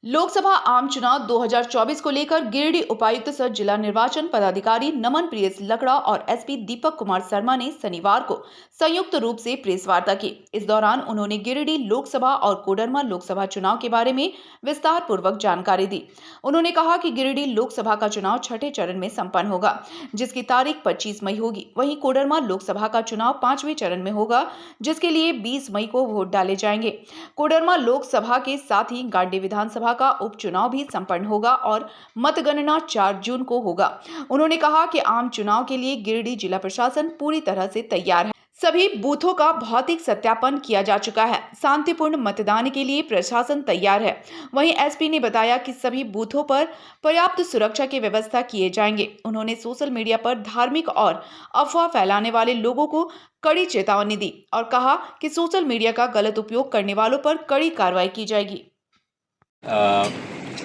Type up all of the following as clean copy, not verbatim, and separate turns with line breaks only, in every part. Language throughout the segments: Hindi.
लोकसभा आम चुनाव 2024 को लेकर गिरिडीह उपायुक्त सह जिला निर्वाचन पदाधिकारी नमन प्रियस लकड़ा और एसपी दीपक कुमार शर्मा ने शनिवार को संयुक्त रूप से प्रेस वार्ता की। इस दौरान उन्होंने गिरिडीह लोकसभा और कोडरमा लोकसभा चुनाव के बारे में विस्तार पूर्वक जानकारी दी। उन्होंने कहा कि गिरिडीह लोकसभा का चुनाव छठे चरण में संपन्न होगा, जिसकी तारीख 25 मई होगी। वहीं कोडरमा लोकसभा का चुनाव 5वें चरण में होगा, जिसके लिए 20 मई को वोट डाले जाएंगे। कोडरमा लोकसभा के साथ ही गांडी विधानसभा का उपचुनाव भी संपन्न होगा और मतगणना 4 जून को होगा। उन्होंने कहा कि आम चुनाव के लिए गिरिडीह जिला प्रशासन पूरी तरह से तैयार है। सभी बूथों का भौतिक सत्यापन किया जा चुका है। शांतिपूर्ण मतदान के लिए प्रशासन तैयार है। वहीं एसपी ने बताया कि सभी बूथों पर पर्याप्त सुरक्षा की व्यवस्था किए जाएंगे। उन्होंने सोशल मीडिया पर धार्मिक और अफवाह फैलाने वाले लोगों को कड़ी चेतावनी दी और कहा कि सोशल मीडिया का गलत उपयोग करने वालों पर कड़ी कार्रवाई की जाएगी।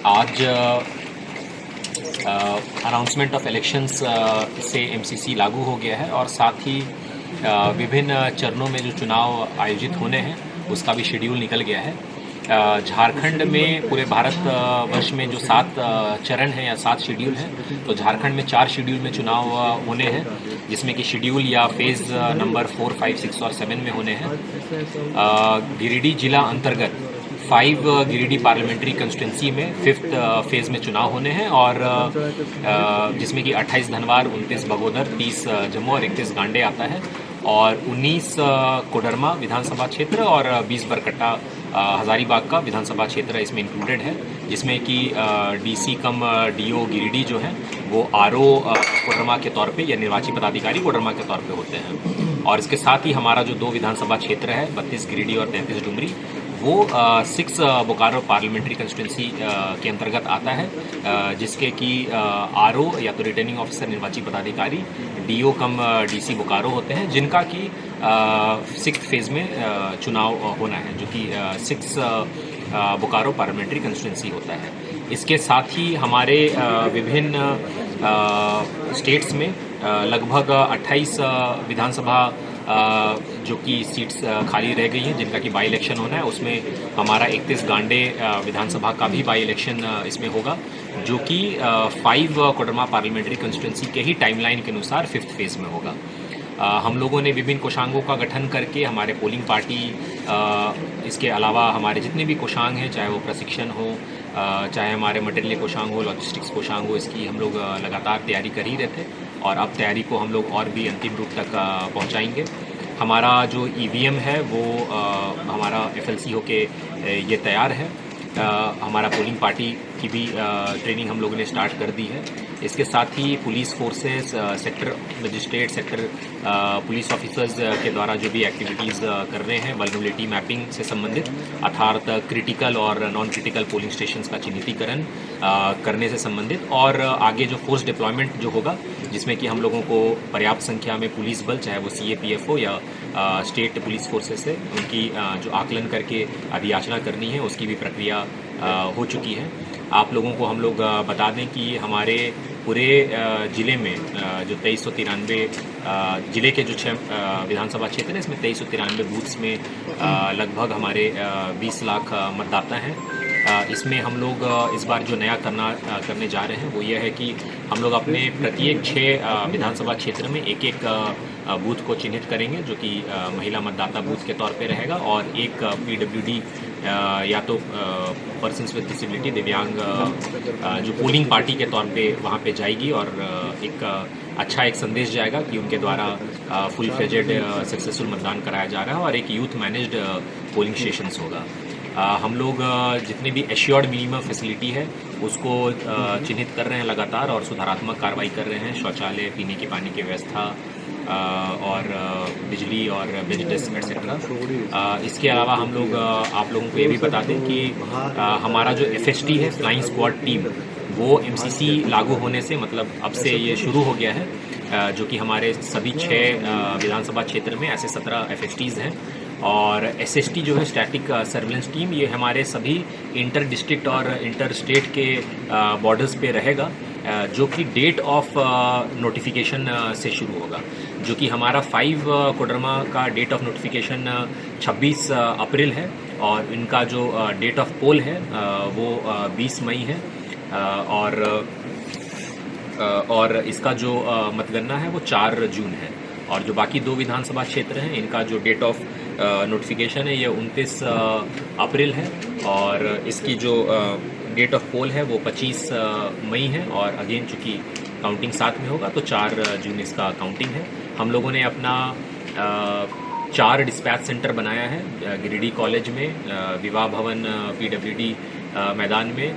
आज अनाउंसमेंट ऑफ इलेक्शंस से एमसीसी लागू हो गया है और साथ ही विभिन्न चरणों में जो चुनाव आयोजित होने हैं उसका भी शेड्यूल निकल गया है। झारखंड में पूरे भारत वर्ष में जो 7 चरण हैं या 7 शेड्यूल हैं, तो झारखंड में 4 शेड्यूल में चुनाव होने हैं, जिसमें कि शेड्यूल या फेज़ नंबर 4, 5, 6 और 7 में होने हैं। गिरिडीह जिला अंतर्गत 5 गिरिडीह पार्लियामेंट्री कंस्टिट्यूंसी में 5th फेज़ में चुनाव होने हैं और जिसमें कि 28 धनवार, 29 बगोदर, 30 जम्मू और 31 गांडे आता है और 19 कोडरमा विधानसभा क्षेत्र और 20 बरकट्टा हजारीबाग का विधानसभा क्षेत्र इसमें इंक्लूडेड है, जिसमें कि डीसी कम डीओ गिरिडीह जो है वो आरओ कोडरमा के तौर पे या निर्वाची पदाधिकारी कोडरमा के तौर पे होते हैं। और इसके साथ ही हमारा जो 2 विधानसभा क्षेत्र है 32 गिरिडीह और 33 डुमरी, वो 6 बोकारो पार्लियामेंट्री कंस्टिट्यूंसी के अंतर्गत आता है, जिसके कि आरओ या तो रिटर्निंग ऑफिसर निर्वाची पदाधिकारी डीओ कम डीसी बोकारो होते हैं, जिनका कि 6th फेज़ में चुनाव होना है, जो कि 6 बोकारो पार्लियामेंट्री कंस्टिट्यूंसी होता है। इसके साथ ही हमारे विभिन्न स्टेट्स में लगभग 28 विधानसभा जो कि सीट्स खाली रह गई हैं, जिनका कि बाई इलेक्शन होना है। उसमें हमारा 31 गांडे विधानसभा का भी बाई इलेक्शन इसमें होगा, जो कि 5 कोडरमा पार्लियामेंट्री कंस्टिट्यूंसी के ही टाइमलाइन के अनुसार 5th फेज़ में होगा। हम लोगों ने विभिन्न कोषांगों का गठन करके हमारे पोलिंग पार्टी, इसके अलावा हमारे जितने भी कोषांग हैं, चाहे वो प्रशिक्षण हो, चाहे हमारे मटेरियल कोषांग हो, लॉजिस्टिक्स कोषांग हो, इसकी हम लोग लगातार तैयारी कर ही रहे थे और अब तैयारी को हम लोग और भी अंतिम रूप तक पहुंचाएंगे। हमारा जो ईवीएम है वो हमारा एफएलसी होके ये तैयार है। हमारा पोलिंग पार्टी की भी ट्रेनिंग हम लोगों ने स्टार्ट कर दी है। इसके साथ ही police forces, sector magistrate, sector police officers के द्वारा जो भी एक्टिविटीज़ कर रहे हैं वल्नरेबिलिटी मैपिंग से संबंधित, अर्थात क्रिटिकल और नॉन क्रिटिकल पोलिंग स्टेशंस का चिन्हितीकरण करने से संबंधित, और आगे जो फोर्स डिप्लॉयमेंट जो होगा, जिसमें कि हम लोगों को पर्याप्त संख्या में पुलिस बल, चाहे वो CAPF हो या स्टेट पुलिस फोर्सेस है, उनकी जो आकलन करके अधियाचना करनी है उसकी भी प्रक्रिया हो चुकी है। आप लोगों को हम लोग बता दें कि हमारे पूरे ज़िले में जो 2393 ज़िले के जो 6 विधानसभा क्षेत्र हैं, इसमें 2393 बूथ्स में लगभग हमारे 20 लाख मतदाता हैं। इसमें हम लोग इस बार जो नया करने जा रहे हैं वो ये है कि हम लोग अपने प्रत्येक 6 विधानसभा क्षेत्र में एक बूथ को चिन्हित करेंगे, जो कि महिला मतदाता बूथ के तौर पे रहेगा, और एक PWD या तो पर्सन्स विद डिसेबिलिटी, दिव्यांग जो पोलिंग पार्टी के तौर पे वहाँ पे जाएगी और एक अच्छा एक संदेश जाएगा कि उनके द्वारा फुल फ्लेजेड सक्सेसफुल मतदान कराया जा रहा है, और एक यूथ मैनेज्ड पोलिंग स्टेशंस होगा। हम लोग जितने भी एश्योर्ड मिनिमम फैसिलिटी है उसको चिन्हित कर रहे हैं लगातार और सुधारात्मक कार्रवाई कर रहे हैं। शौचालय, पीने के पानी की व्यवस्था और बिजली और बेंच डेस्क एक्सेट्रा। इसके अलावा हम लोग आप लोगों को ये भी बता दें कि हमारा जो FST है, फ्लाइंग स्क्वाड टीम, वो MCC लागू होने से मतलब अब से ये शुरू हो गया है, जो कि हमारे सभी 6 विधानसभा क्षेत्र में ऐसे 17 FSTs हैं। और SST जो है स्टैटिक सर्विलेंस टीम, ये हमारे सभी इंटर डिस्ट्रिक्ट और इंटर स्टेट के बॉर्डर्स पे रहेगा, जो कि डेट ऑफ नोटिफिकेशन से शुरू होगा, जो कि हमारा 5 कोडरमा का डेट ऑफ नोटिफिकेशन 26 अप्रैल है और इनका जो डेट ऑफ पोल है वो 20 मई है और इसका जो मतगणना है वो 4 जून है। और जो बाकी 2 विधानसभा क्षेत्र हैं इनका जो डेट ऑफ नोटिफिकेशन है ये 29 अप्रैल है और इसकी जो डेट ऑफ पोल है वो 25 मई है और अगेन चूँकि काउंटिंग साथ में होगा तो 4 जून इसका काउंटिंग है। हम लोगों ने अपना 4 डिस्पैच सेंटर बनाया है गिरिडीह कॉलेज में, विवाह भवन PWD मैदान में,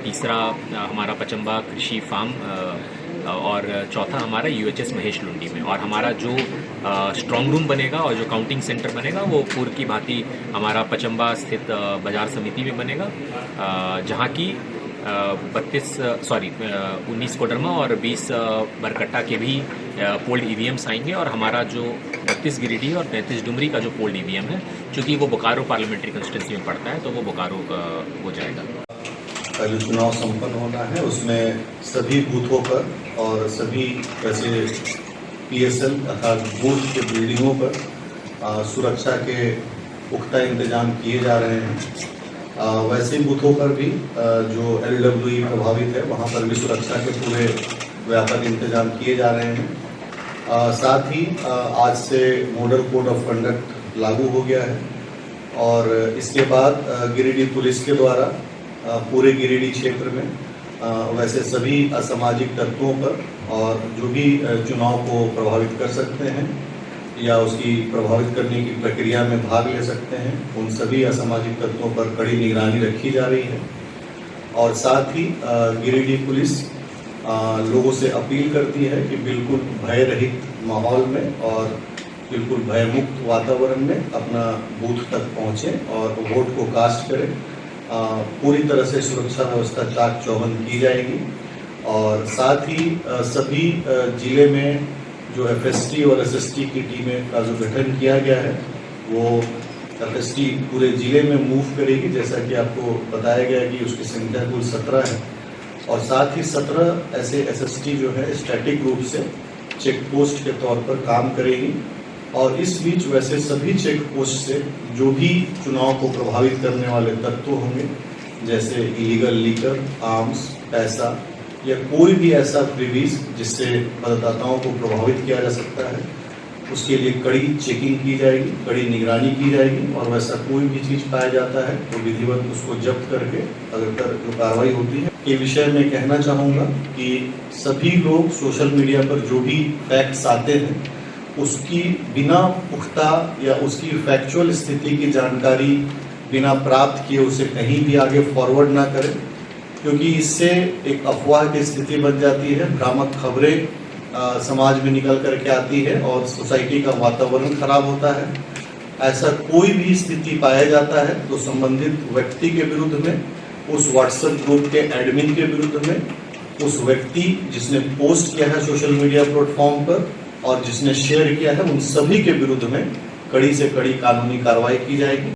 तीसरा हमारा पचम्बा कृषि फार्म और चौथा हमारा UHS महेश लुंडी में। और हमारा जो स्ट्रॉन्ग रूम बनेगा और जो काउंटिंग सेंटर बनेगा वो पूर्व की भांति हमारा पचम्बा स्थित बाजार समिति में बनेगा, जहाँ की 19 कोडरमा और 20 बरकट्टा के भी पोल्ड EVMs आएंगे और हमारा जो 32 गिरिडीह और 35 डुमरी का जो पोल्ड EVM है, चूँकि वो बोकारो पार्लियामेंट्री कंस्टिट्यूंसी में पड़ता है तो वो बोकारो हो जाएगा।
जो चुनाव संपन्न होना है उसमें सभी बूथों पर और सभी वैसे PSL अर्थात बूथ के बिल्डिंगों पर सुरक्षा के पुख्ता इंतजाम किए जा रहे हैं। वैसे बूथों पर भी जो LWE प्रभावित है वहाँ पर भी सुरक्षा के पूरे व्यापक इंतजाम किए जा रहे हैं। साथ ही आज से मॉडल कोड ऑफ कंडक्ट लागू हो गया है और इसके बाद गिरिडीह पुलिस के द्वारा पूरे गिरिडीह क्षेत्र में वैसे सभी असामाजिक तत्वों पर और जो भी चुनाव को प्रभावित कर सकते हैं या उसकी प्रभावित करने की प्रक्रिया में भाग ले सकते हैं, उन सभी असामाजिक तत्वों पर कड़ी निगरानी रखी जा रही है। और साथ ही गिरिडीह पुलिस लोगों से अपील करती है कि बिल्कुल भय रहित माहौल में और बिल्कुल भयमुक्त वातावरण में अपना बूथ तक पहुँचें और वोट को कास्ट करें। पूरी तरह से सुरक्षा व्यवस्था चाक चौबंद की जाएगी और साथ ही सभी जिले में जो FST और SST की टीमें का जो गठन किया गया है वो FST पूरे जिले में मूव करेगी, जैसा कि आपको बताया गया कि उसकी संख्या कुल 17 है और साथ ही 17 ऐसे SST जो है स्टैटिक रूप से चेक पोस्ट के तौर पर काम करेगी। और इस बीच वैसे सभी चेक पोस्ट से जो भी चुनाव को प्रभावित करने वाले तत्व होंगे, जैसे इलीगल लीकर, आर्म्स, पैसा या कोई भी ऐसा फ्रीबीज जिससे मतदाताओं को प्रभावित किया जा सकता है, उसके लिए कड़ी चेकिंग की जाएगी, कड़ी निगरानी की जाएगी और वैसा कोई भी चीज़ पाया जाता है तो विधिवत उसको जब्त करके अगर जो कार्रवाई होती है। के विषय में कहना चाहूँगा कि सभी लोग सोशल मीडिया पर जो भी फैक्ट्स आते हैं उसकी बिना पुख्ता या उसकी फैक्चुअल स्थिति की जानकारी बिना प्राप्त किए उसे कहीं भी आगे फॉरवर्ड ना करें, क्योंकि इससे एक अफवाह की स्थिति बन जाती है, भ्रामक खबरें समाज में निकल कर के आती है और सोसाइटी का वातावरण खराब होता है। ऐसा कोई भी स्थिति पाया जाता है तो संबंधित व्यक्ति के विरुद्ध में, उस व्हाट्सएप ग्रुप के एडमिन के विरुद्ध में, उस व्यक्ति जिसने पोस्ट किया है सोशल मीडिया प्लेटफॉर्म पर और जिसने शेयर किया है, उन सभी के विरुद्ध में कड़ी से कड़ी कानूनी कार्रवाई की जाएगी।